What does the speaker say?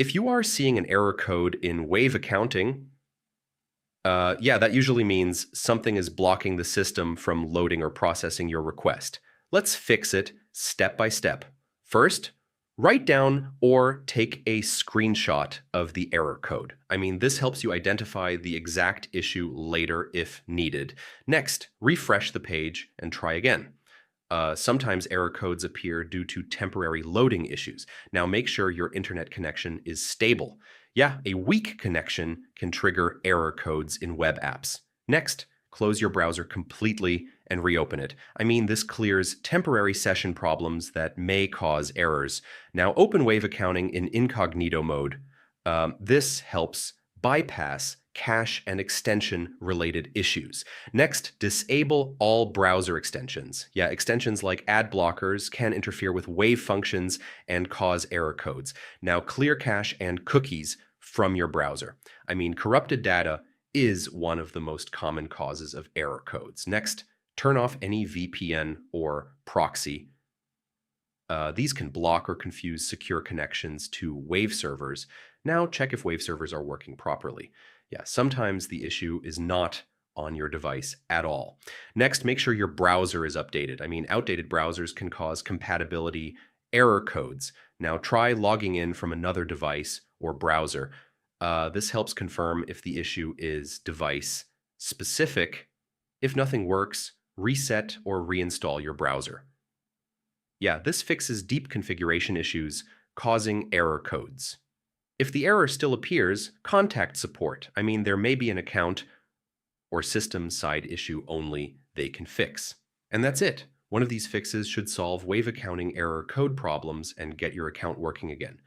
If you are seeing an error code in Wave accounting, yeah, that usually means something is blocking the system from loading or processing your request. Let's fix it step by step. First, write down or take a screenshot of the error code. This helps you identify the exact issue later if needed. Next, refresh the page and try again. Sometimes error codes appear due to temporary loading issues. Now make sure your internet connection is stable. Yeah, a weak connection can trigger error codes in web apps. Next, close your browser completely and reopen it. This clears temporary session problems that may cause errors. Now open Wave Accounting in incognito mode. This helps bypass cache and extension related issues. Next, disable all browser extensions. Yeah, extensions like ad blockers can interfere with Wave functions and cause error codes. Now clear cache and cookies from your browser. Corrupted data is one of the most common causes of error codes. Next, turn off any VPN or proxy. These can block or confuse secure connections to Wave servers. Now check if Wave servers are working properly. Yeah, sometimes the issue is not on your device at all. Next, make sure your browser is updated. Outdated browsers can cause compatibility error codes. Now try logging in from another device or browser. This helps confirm if the issue is device specific. If nothing works, reset or reinstall your browser. Yeah, this fixes deep configuration issues causing error codes. If the error still appears, contact support. There may be an account or system side issue only they can fix. And that's it. One of these fixes should solve Wave accounting error code problems and get your account working again.